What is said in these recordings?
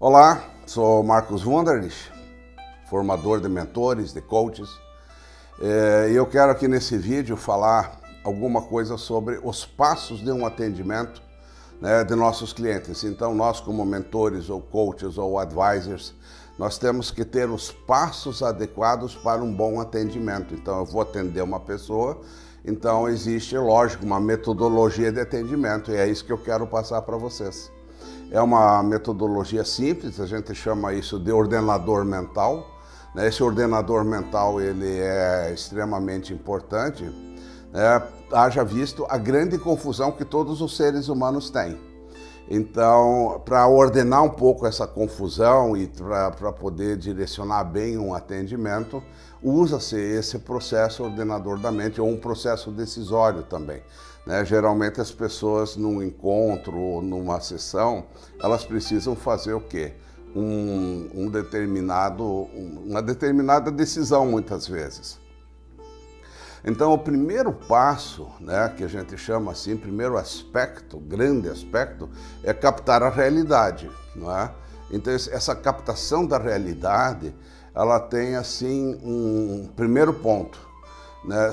Olá, sou Marcos Wunderlich, formador de mentores, de coaches. E eu quero aqui nesse vídeo falar alguma coisa sobre os passos de um atendimento, de nossos clientes. Então nós, como mentores ou coaches ou advisors, nós temos que ter os passos adequados para um bom atendimento. Então eu vou atender uma pessoa, então existe, lógico, uma metodologia de atendimento e é isso que eu quero passar para vocês. É uma metodologia simples, a gente chama isso de ordenador mental. Esse ordenador mental ele é extremamente importante, haja visto a grande confusão que todos os seres humanos têm. Então, para ordenar um pouco essa confusão e para poder direcionar bem um atendimento, usa-se esse processo ordenador da mente ou um processo decisório também. Geralmente as pessoas num encontro ou numa sessão, elas precisam fazer o quê? Uma determinada decisão muitas vezes. Então o primeiro passo, que a gente chama assim, primeiro aspecto, grande aspecto, é captar a realidade, não é? Então essa captação da realidade, ela tem assim um primeiro ponto,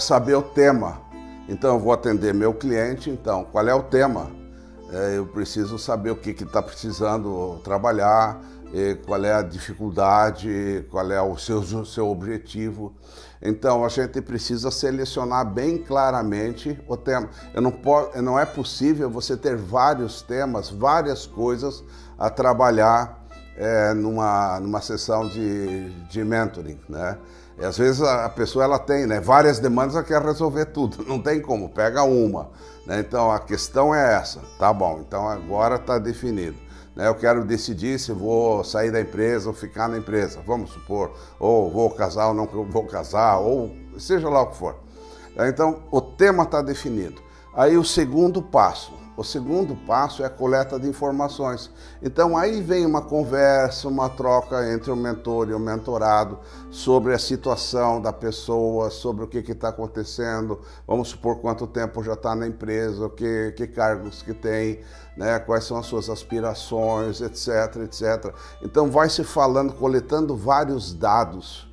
saber o tema. Então eu vou atender meu cliente, então qual é o tema? Eu preciso saber o que está precisando trabalhar, qual é a dificuldade, qual é o seu objetivo. Então a gente precisa selecionar bem claramente o tema. Não é possível você ter vários temas, várias coisas a trabalhar numa sessão de mentoring, E às vezes a pessoa ela tem várias demandas, ela quer resolver tudo, não tem como, pega uma. Então a questão é essa, tá bom, então agora está definido. Eu quero decidir se vou sair da empresa ou ficar na empresa, vamos supor, ou vou casar ou não vou casar, ou seja lá o que for. Então o tema está definido. Aí o segundo passo é a coleta de informações. Então aí vem uma conversa, uma troca entre o mentor e o mentorado sobre a situação da pessoa, sobre o que está acontecendo, vamos supor quanto tempo já está na empresa, que cargos que tem, quais são as suas aspirações, etc, etc. Então vai se falando, coletando vários dados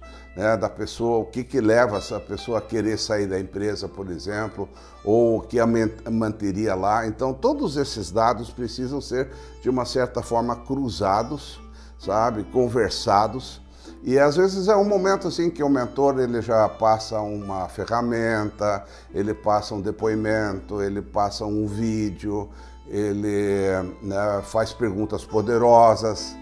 da pessoa, o que leva essa pessoa a querer sair da empresa, por exemplo, ou o que a manteria lá. Então todos esses dados precisam ser de uma certa forma cruzados, sabe, conversados. E às vezes é um momento assim que o mentor ele já passa uma ferramenta, ele passa um depoimento, ele passa um vídeo, ele faz perguntas poderosas.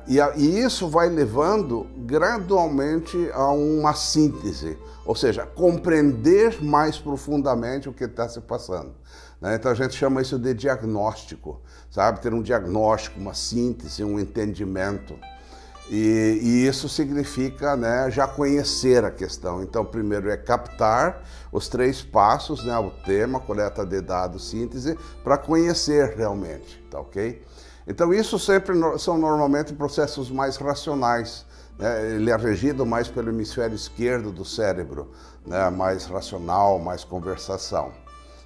E isso vai levando gradualmente a uma síntese, ou seja, compreender mais profundamente o que está se passando. Então a gente chama isso de diagnóstico, sabe? Ter um diagnóstico, uma síntese, um entendimento. E isso significa já conhecer a questão. Então primeiro é captar os 3 passos, o tema, coleta de dados, síntese, para conhecer realmente, tá ok? Então isso sempre são normalmente processos mais racionais, Ele é regido mais pelo hemisfério esquerdo do cérebro, mais racional, mais conversação,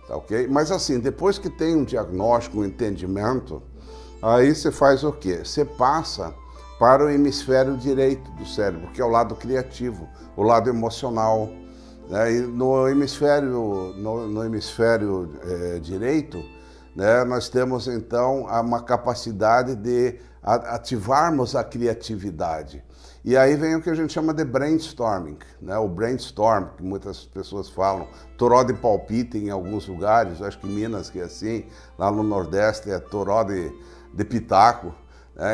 tá ok? Mas assim, depois que tem um diagnóstico, um entendimento, aí você faz o quê? Você passa para o hemisfério direito do cérebro, que é o lado criativo, o lado emocional. E no hemisfério direito, nós temos então uma capacidade de ativarmos a criatividade. E aí vem o que a gente chama de brainstorming, o brainstorm, que muitas pessoas falam, toró de palpite em alguns lugares, acho que em Minas que é assim, lá no Nordeste é toró de pitaco.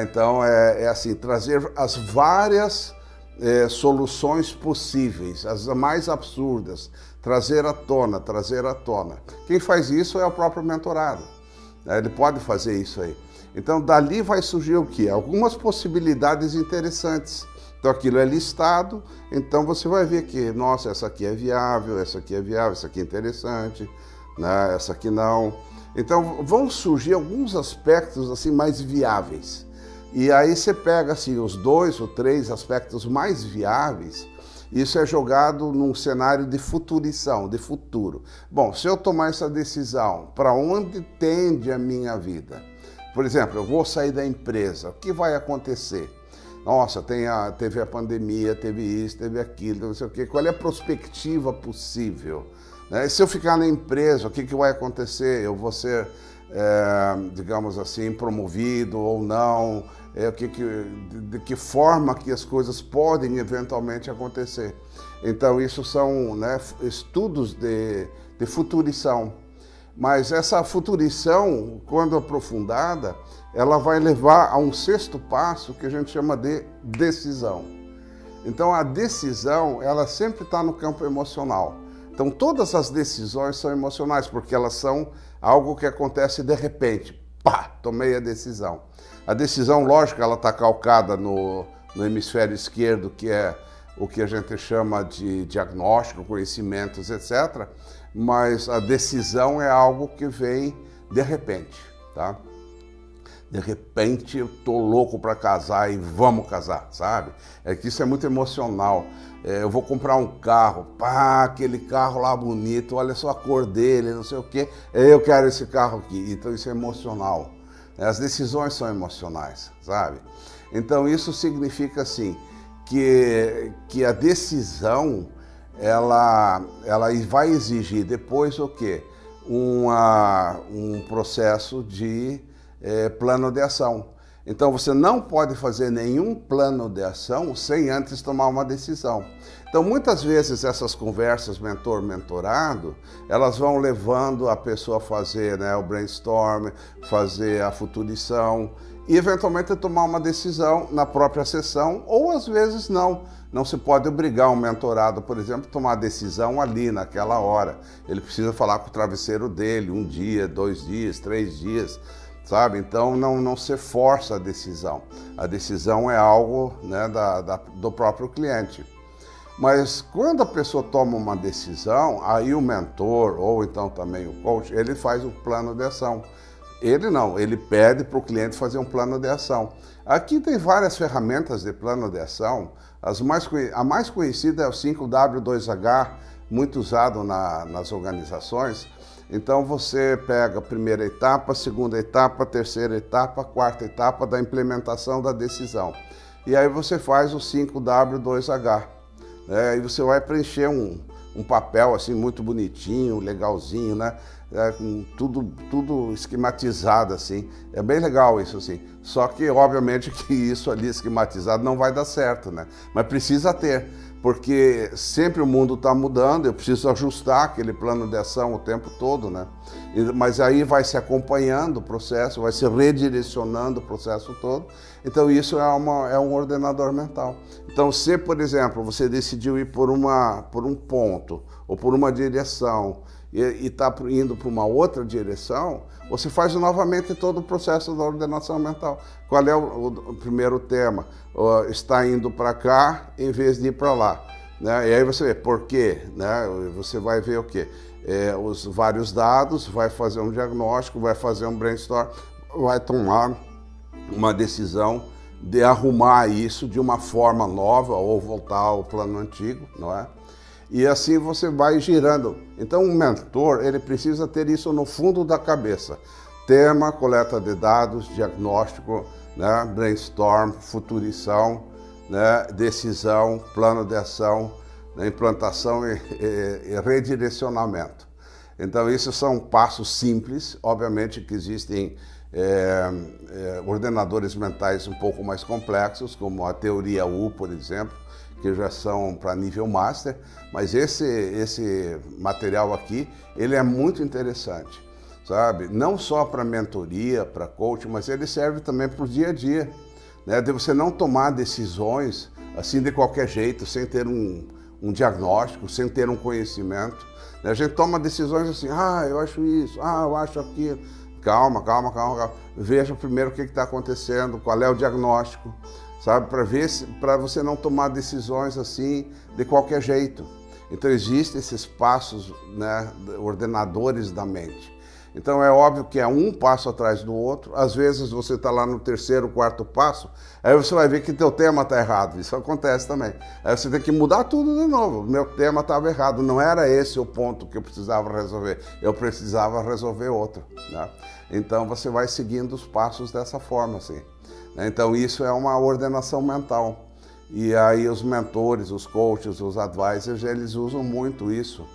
Então é assim, trazer as várias soluções possíveis, as mais absurdas, trazer à tona. Quem faz isso é o próprio mentorado, ele pode fazer isso aí. Então dali vai surgir o quê? Algumas possibilidades interessantes. Então aquilo é listado, então você vai ver que, nossa, essa aqui é viável, essa aqui é interessante, essa aqui não. Então vão surgir alguns aspectos assim mais viáveis. E aí você pega assim, os 2 ou 3 aspectos mais viáveis, isso é jogado num cenário de futurição, de futuro. Bom, se eu tomar essa decisão, para onde tende a minha vida? Por exemplo, eu vou sair da empresa, o que vai acontecer? Nossa, teve a pandemia, teve isso, teve aquilo, não sei o quê. Qual é a perspectiva possível? Né? E se eu ficar na empresa, o que vai acontecer? Eu vou ser, digamos assim, promovido ou não? De que forma que as coisas podem eventualmente acontecer? Então, isso são, né, estudos de futurição. Mas essa futurição, quando aprofundada, ela vai levar a um sexto passo que a gente chama de decisão. Então a decisão, ela sempre está no campo emocional. Então todas as decisões são emocionais, porque elas são algo que acontece de repente. Pá, tomei a decisão. A decisão, lógico, ela está calcada no hemisfério esquerdo, que é o que a gente chama de diagnóstico, conhecimentos, etc. Mas a decisão é algo que vem de repente, tá? De repente eu tô louco para casar e vamos casar, sabe? É que isso é muito emocional. Eu vou comprar um carro, pá, aquele carro lá bonito, olha só a cor dele, não sei o quê, eu quero esse carro aqui. Então isso é emocional. As decisões são emocionais, sabe? Então isso significa assim, que a decisão, ela vai exigir depois o quê? Um processo de plano de ação. Então você não pode fazer nenhum plano de ação sem antes tomar uma decisão. Então muitas vezes essas conversas mentor-mentorado, elas vão levando a pessoa a fazer, né, o brainstorm, fazer a futurição e eventualmente tomar uma decisão na própria sessão, ou às vezes não. Não se pode obrigar um mentorado, por exemplo, a tomar a decisão ali, naquela hora. Ele precisa falar com o travesseiro dele, 1 dia, 2 dias, 3 dias, sabe? Então não se força a decisão. A decisão é algo, né, do próprio cliente. Mas quando a pessoa toma uma decisão, aí o mentor, ou então também o coach, ele faz um plano de ação. Ele não, ele pede para o cliente fazer um plano de ação. Aqui tem várias ferramentas de plano de ação. A mais conhecida é o 5W2H, muito usado nas organizações. Então você pega a primeira etapa, segunda etapa, terceira etapa, quarta etapa da implementação da decisão. E aí você faz o 5W2H. E você vai preencher um papel assim muito bonitinho, legalzinho, né? Com tudo esquematizado assim. É bem legal isso assim. Só que obviamente que isso ali esquematizado não vai dar certo, né? Mas precisa ter, porque sempre o mundo está mudando, eu preciso ajustar aquele plano de ação o tempo todo, né? Mas aí vai se acompanhando o processo, vai se redirecionando o processo todo. Então isso é um ordenador mental. Então se, por exemplo, você decidiu ir por um ponto ou por uma direção e está indo para uma outra direção, você faz novamente todo o processo da ordenação mental. Qual é o primeiro tema? Está indo para cá em vez de ir para lá. Né? E aí você vê por quê? Né? Você vai ver o quê? Os vários dados, vai fazer um diagnóstico, vai fazer um brainstorm, vai tomar uma decisão de arrumar isso de uma forma nova ou voltar ao plano antigo, não é? E assim você vai girando. Então o mentor, ele precisa ter isso no fundo da cabeça. Tema, coleta de dados, diagnóstico, né, brainstorm, futurição, né, decisão, plano de ação, né, implantação e redirecionamento. Então esses são passos simples, obviamente que existem ordenadores mentais um pouco mais complexos, como a teoria U, por exemplo, que já são para nível master, mas esse material aqui, ele é muito interessante, sabe? Não só para mentoria, para coaching, mas ele serve também para o dia a dia, né? De você não tomar decisões assim de qualquer jeito, sem ter um diagnóstico, sem ter um conhecimento. A gente toma decisões assim, eu acho isso, eu acho aquilo. Calma. Veja primeiro o que está acontecendo, qual é o diagnóstico, sabe? Para você não tomar decisões assim de qualquer jeito. Então existem esses passos, né, ordenadores da mente. Então é óbvio que é um passo atrás do outro. Às vezes você está lá no terceiro, quarto passo, aí você vai ver que teu tema está errado. Isso acontece também. Aí você tem que mudar tudo de novo. Meu tema estava errado. Não era esse o ponto que eu precisava resolver. Eu precisava resolver outro, né? Então você vai seguindo os passos dessa forma, assim. Então isso é uma ordenação mental. E aí os mentores, os coaches, os advisors, eles usam muito isso,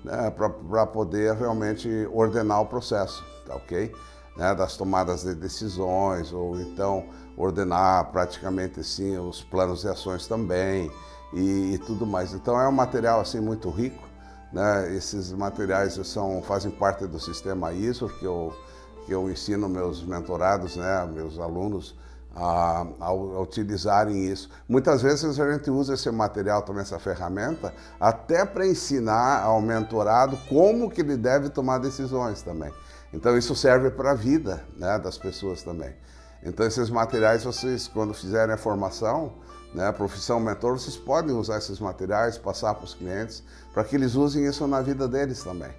né, para poder realmente ordenar o processo, tá ok? Né, das tomadas de decisões, ou então ordenar praticamente sim os planos de ações também e tudo mais. Então é um material assim muito rico, né? Esses materiais fazem parte do sistema ISO que eu ensino meus mentorados, né, meus alunos, a utilizarem isso. Muitas vezes a gente usa esse material, também essa ferramenta, até para ensinar ao mentorado como que ele deve tomar decisões também. Então isso serve para a vida, né, das pessoas também. Então esses materiais, vocês quando fizerem a formação, né, a profissão mentor, vocês podem usar esses materiais, passar para os clientes, para que eles usem isso na vida deles também.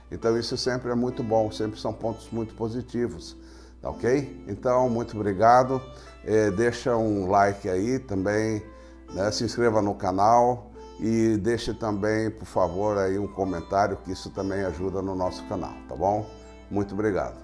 Então isso sempre é muito bom, sempre são pontos muito positivos. Tá ok? Então, muito obrigado. Deixa um like aí também, né? Se inscreva no canal e deixe também, por favor, aí um comentário, que isso também ajuda no nosso canal, tá bom? Muito obrigado.